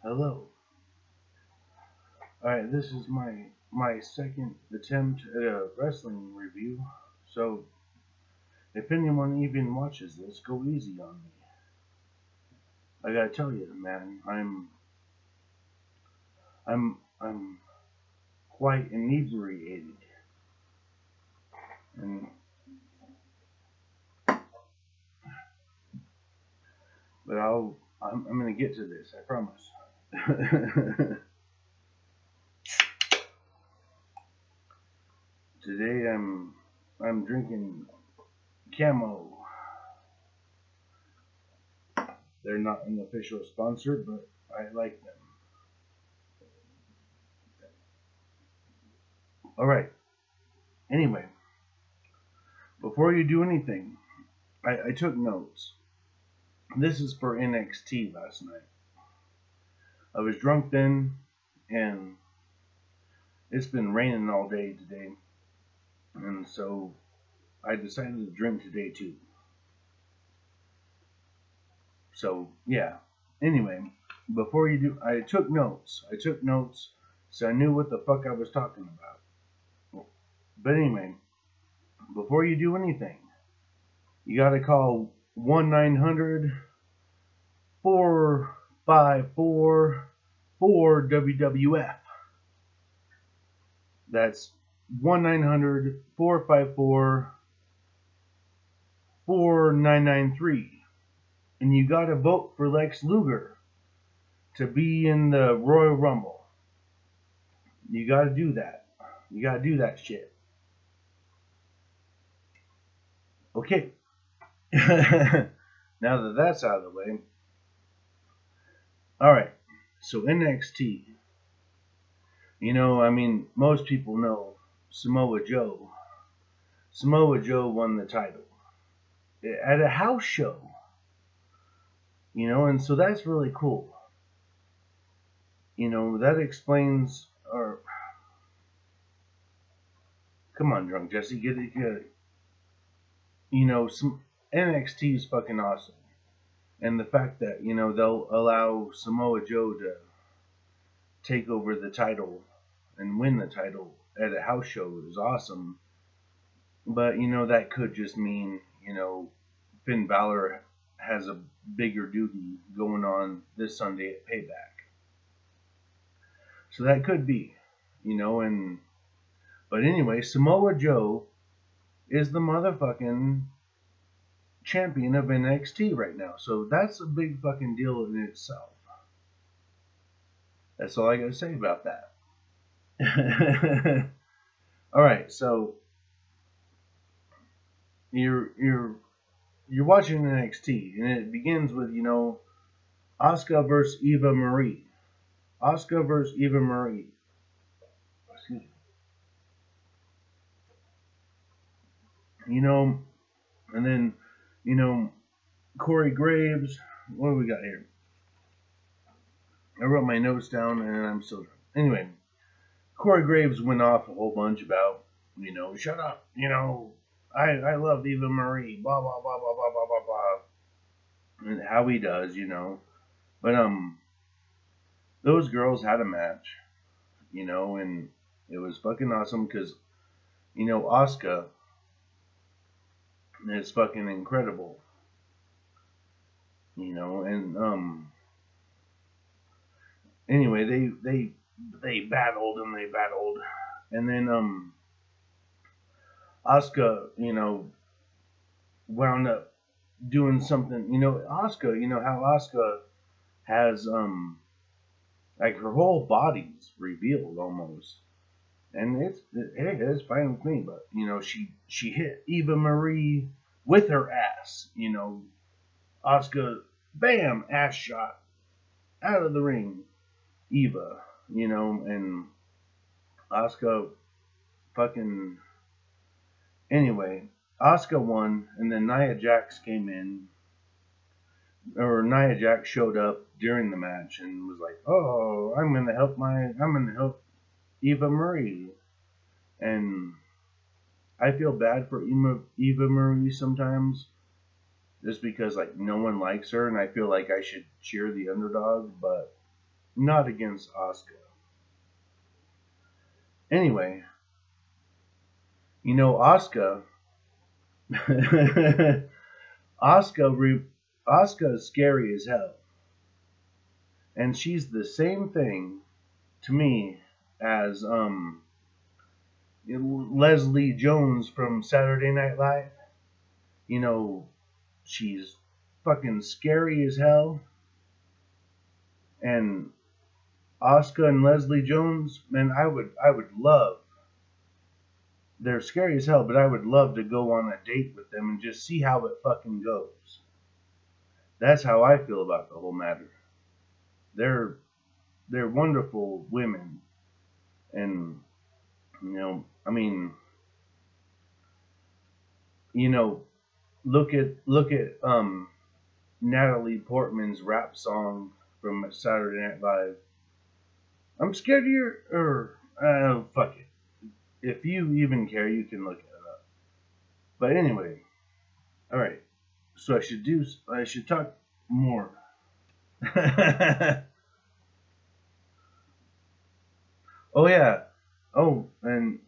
Hello. Alright, this is my second attempt at a wrestling review. So if anyone even watches this, go easy on me. I gotta tell you, man, I'm quite inebriated. And but I'm gonna get to this, I promise. Today I'm drinking Camo. They're not an official sponsor, but I like them. Alright. Anyway, before you do anything, I took notes. This is for NXT last night. I was drunk then, and it's been raining all day today, and so I decided to drink today too. So yeah. Anyway, before you do, I took notes. So I knew what the fuck I was talking about. But anyway, before you do anything, you gotta call 1-900-454-4WWF. That's 1-900-454-4993. And you gotta vote for Lex Luger to be in the Royal Rumble. You gotta do that. You gotta do that shit. Okay. Now that that's out of the way. Alright. So NXT. You know, I mean, most people know Samoa Joe. Samoa Joe won the title at a house show. You know, and so that's really cool. You know, that explains, or come on, drunk Jesse, get it. You know, NXT is fucking awesome, and the fact that they'll allow Samoa Joe to take over the title and win the title at a house show is awesome. But that could just mean Finn Balor has a bigger duty going on this Sunday at Payback. So that could be, but anyway, Samoa Joe is the motherfucking champion of NXT right now. So that's a big fucking deal in itself. That's all I gotta say about that. Alright, so you're watching NXT, and it begins with, Asuka versus Eva Marie. Asuka versus Eva Marie. Excuse me. And then, Corey Graves. What do we got here? I wrote my notes down, and I'm still drunk. Anyway, Corey Graves went off a whole bunch about, shut up, I love Eva Marie, blah, blah, blah, blah, blah, blah, blah, blah. And how he does, But, those girls had a match, and it was fucking awesome because, Asuka is fucking incredible. And, anyway, they battled, and then, Asuka, wound up doing something. Asuka, how Asuka has, like her whole body's revealed almost, and it's fine with me. But she hit Eva Marie with her ass. Asuka, bam, ass shot out of the ring. Eva, and Asuka fucking. Anyway, Asuka won, and then Nia Jax came in, or Nia Jax showed up during the match and was like, "Oh, I'm gonna help Eva Marie," and I feel bad for Eva Marie sometimes, just because like no one likes her, and I feel like I should cheer the underdog, but not against Asuka. Anyway, Asuka, Asuka is scary as hell, and she's the same thing to me as Leslie Jones from Saturday Night Live. You know, she's fucking scary as hell, and Asuka and Leslie Jones, man, I would love. They're scary as hell, but I would love to go on a date with them and just see how it fucking goes. That's how I feel about the whole matter. They're they're wonderful women, and I mean, you know, look at Natalie Portman's rap song from Saturday Night Live. I'm scared of your, or fuck it. If you even care, you can look it up. But anyway, all right. So I should talk more. Oh yeah. Oh, and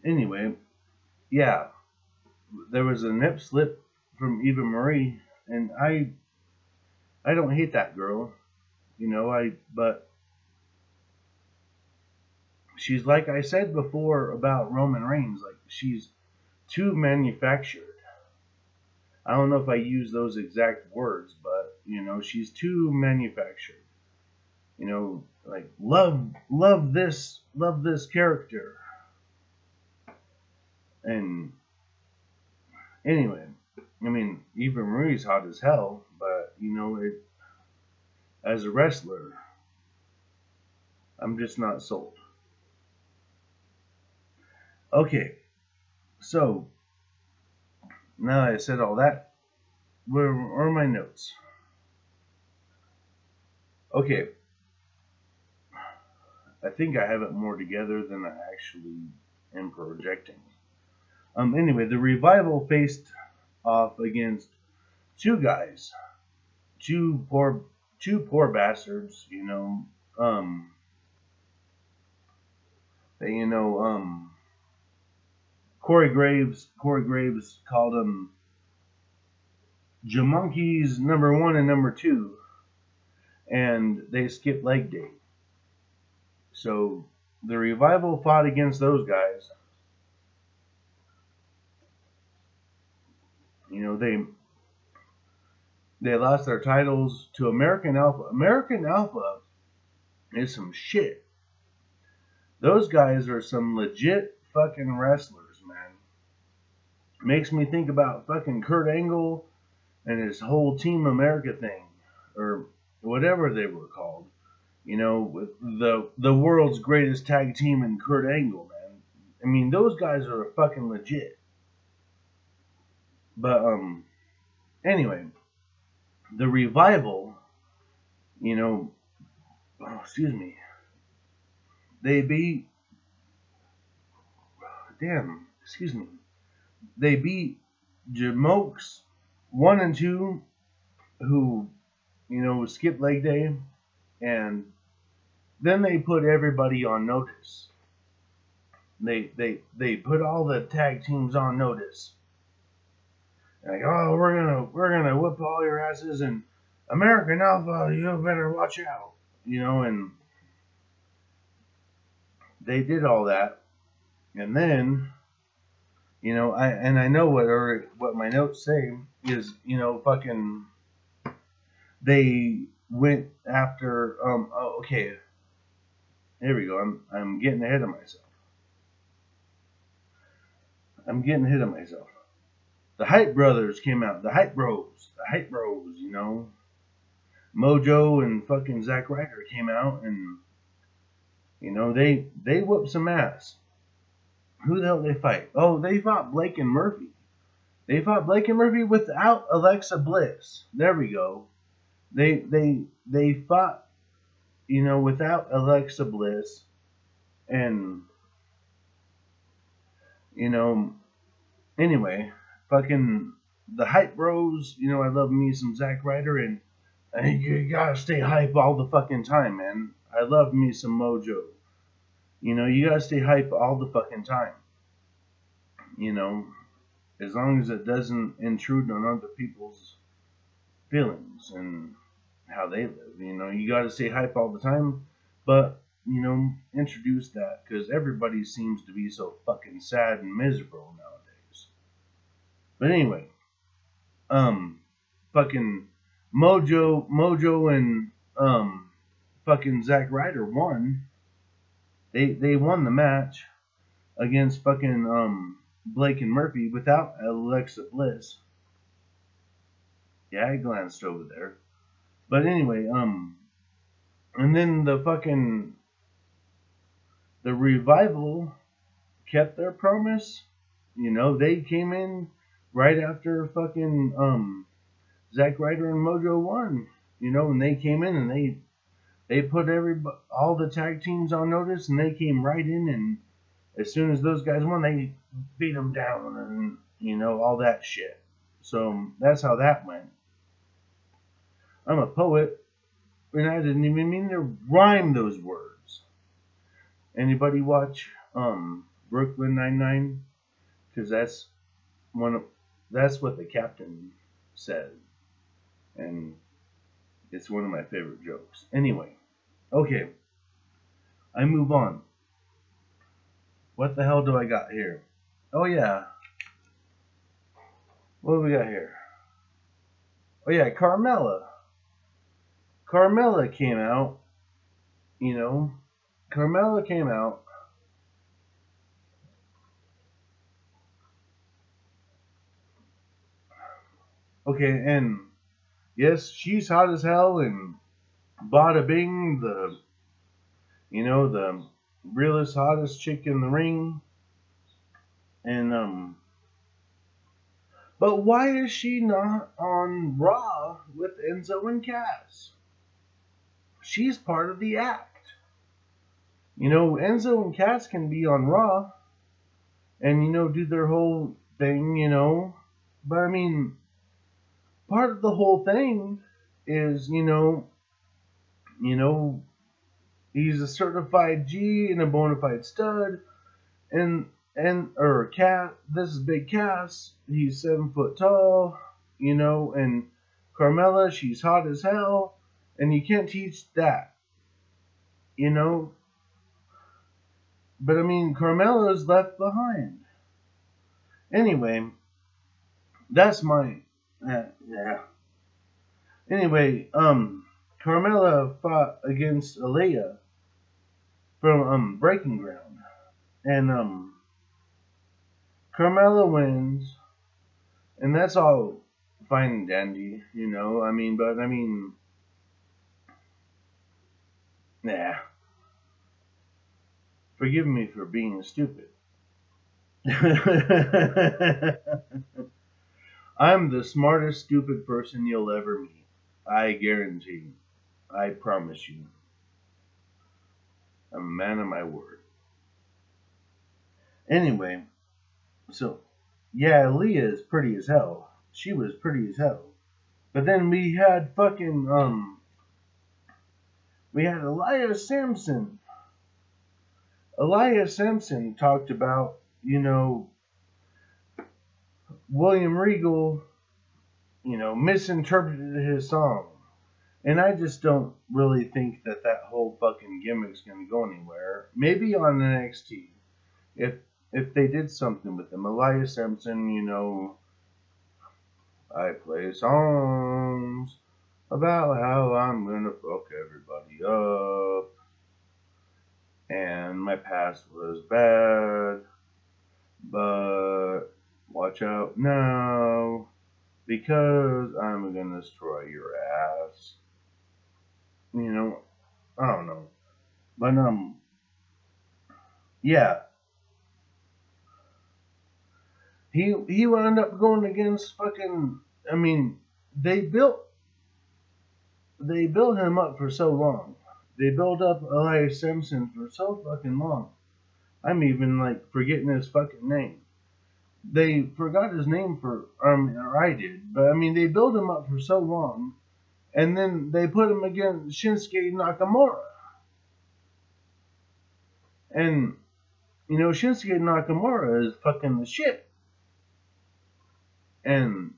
anyway, yeah. There was a nip slip from Eva Marie, and I don't hate that girl. But she's, like I said before about Roman Reigns, like she's too manufactured. I don't know if I use those exact words, but she's too manufactured. Like love this character. And anyway, I mean, Eva Marie's hot as hell, but as a wrestler, I'm just not sold. Okay, so now I said all that, where are my notes? Okay, I think I have it more together than I actually am projecting. Anyway, the Revival faced off against two guys, two poor bastards. They, Corey Graves called them Jamonkeys number 1 and number 2, and they skipped leg day. So the Revival fought against those guys. They lost their titles to American Alpha. American Alpha is some shit. Those guys are some legit fucking wrestlers, man. Makes me think about fucking Kurt Angle and his whole Team America thing, or whatever they were called. With the world's greatest tag team and Kurt Angle, man. I mean, those guys are fucking legit. But anyway, the Revival, excuse me, they beat they beat Jamokes 1 and 2, who skipped leg day, and then they put everybody on notice. They put all the tag teams on notice. Like, oh, we're gonna whip all your asses, and American Alpha, you better watch out. And they did all that, and then I know what my notes say is fucking they went after okay, here we go. I'm getting ahead of myself. The Hype Brothers came out. The Hype Bros. Mojo and fucking Zack Ryder came out, and they whooped some ass. Who the hell did they fight? Oh, they fought Blake and Murphy. They fought Blake and Murphy without Alexa Bliss. There we go. They fought without Alexa Bliss, and anyway, fucking the hype bros. You know, I love me some Zack Ryder, and you gotta stay hype all the fucking time, man. I love me some Mojo. You know, you gotta stay hype all the fucking time. You know, as long as it doesn't intrude on other people's feelings and how they live. You know, you gotta stay hype all the time, but you know, introduce that because everybody seems to be so fucking sad and miserable nowadays. But anyway, fucking Mojo and fucking Zack Ryder won. They won the match against fucking Blake and Murphy without Alexa Bliss. Yeah, I glanced over there. But anyway, and then the Revival kept their promise. You know, they came in right after fucking Zack Ryder and Mojo won. You know, and they came in and they put all the tag teams on notice, and they came right in, and as soon as those guys won, they beat them down, and you know, all that shit. So that's how that went. I'm a poet, and I didn't even mean to rhyme those words. Anybody watch Brooklyn Nine-Nine? Because that's what the captain said, and it's one of my favorite jokes. Anyway, okay, I move on. What the hell do I got here? Oh yeah, what do we got here? Oh yeah, Carmella. Carmella came out. You know, Carmella came out. Okay, and yes, she's hot as hell, and bada bing, the realest, hottest chick in the ring. And but why is she not on Raw with Enzo and Cass? She's part of the act. You know, Enzo and Cass can be on Raw and, you know, do their whole thing, you know. But I mean, part of the whole thing is, you know, he's a certified G and a bona fide stud, this is Big Cass. He's 7 foot tall, you know, and Carmella, she's hot as hell, and you can't teach that, you know. But I mean, Carmella's left behind. Anyway, that's my yeah. Anyway, Carmella fought against Aaliyah from Breaking Ground, and Carmella wins, and that's all fine and dandy, you know. I mean, nah. Forgive me for being stupid. I'm the smartest stupid person you'll ever meet. I guarantee. I promise you. I'm a man of my word. Anyway, so yeah, Leah is pretty as hell. She was pretty as hell. But then we had Elias Sampson. Elias Sampson talked about, you know, William Regal, you know, misinterpreted his song. And I just don't really think that whole fucking gimmick's gonna go anywhere. Maybe on NXT, if they did something with him. Elias Sampson, you know, I play songs about how I'm gonna fuck everybody up, and my past was bad, but watch out now, because I'm gonna destroy your ass. You know, I don't know. But, yeah. He wound up going against fucking, I mean, they built him up for so long. They built up Elias Sampson for so fucking long. I'm even, like, forgetting his fucking name. they forgot his name for, or I did, but I mean, they built him up for so long, and then they put him against Shinsuke Nakamura. And, you know, Shinsuke Nakamura is fucking the shit. And,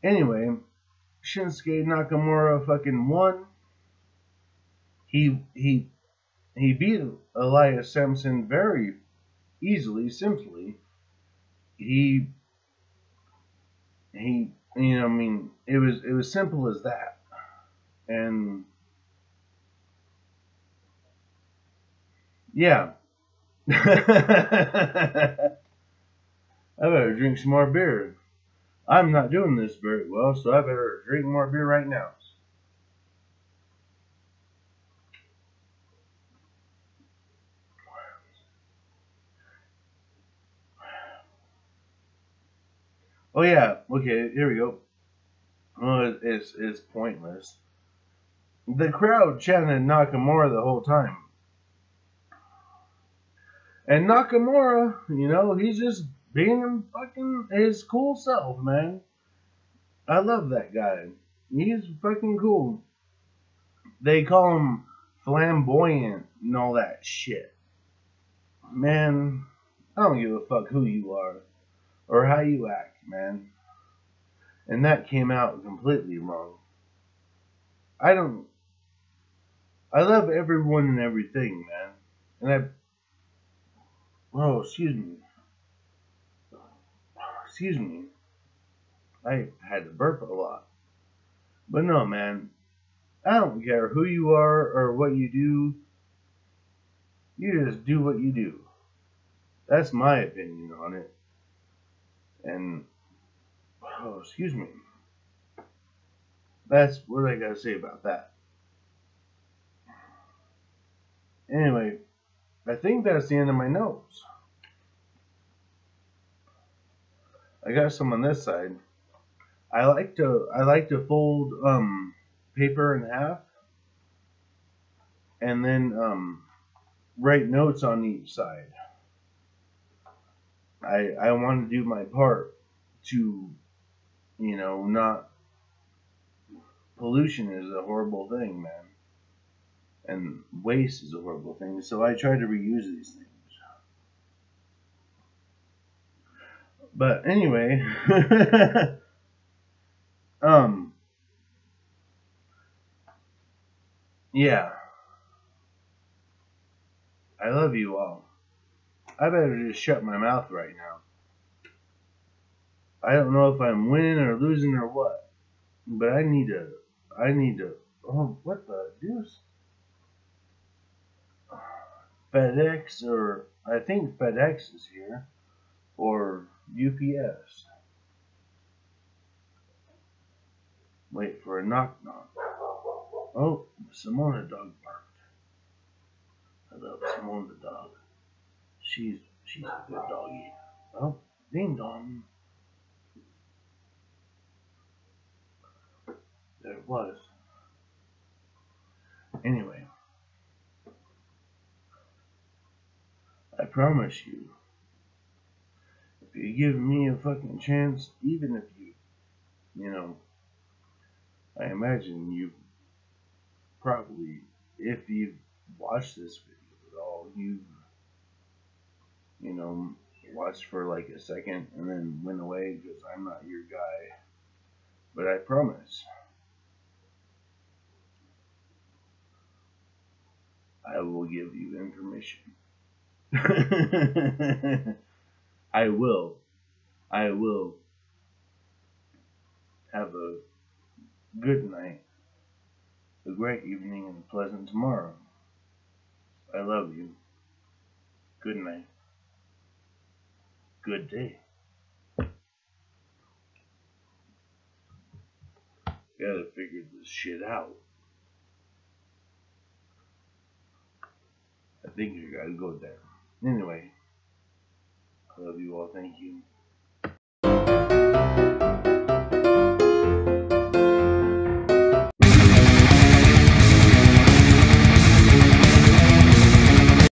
anyway, Shinsuke Nakamura fucking won. He beat Elias Sampson very easily, simply. He, you know, I mean, it was simple as that. And, yeah. I better drink some more beer. I'm not doing this very well, so I better drink more beer right now. Oh yeah, okay, here we go. Well, it's pointless. The crowd chanted Nakamura the whole time. And Nakamura, you know, he's just being fucking his cool self, man. I love that guy. He's fucking cool. They call him flamboyant and all that shit. Man, I don't give a fuck who you are or how you act, man. And that came out completely wrong. I love everyone and everything, man. And excuse me. Excuse me. I had to burp a lot. But no, man. I don't care who you are or what you do. You just do what you do. That's my opinion on it. And, excuse me. That's what I gotta say about that. Anyway, I think that's the end of my notes. I got some on this side. I like to fold paper in half and then write notes on each side. I want to do my part to, you know, not. Pollution is a horrible thing, man. And waste is a horrible thing. So I try to reuse these things. But anyway, yeah. I love you all. I better just shut my mouth right now. I don't know if I'm winning or losing or what, but I need to. Oh, what the deuce? FedEx, or I think FedEx is here, or UPS. Wait for a knock knock. Oh, Simone the dog barked. I love Simone the dog. She's a good doggy. Oh, ding dong. There it was. Anyway, I promise you, if you give me a fucking chance, even if you know, I imagine you probably, if you've watched this video at all, you know, watched for like a second and then went away because I'm not your guy. But I promise, I will give you information. I will have a good night, a great evening, and a pleasant tomorrow. I love you. Good night. Good day. Gotta figure this shit out. I think you gotta go there. Anyway, I love you all. Thank you.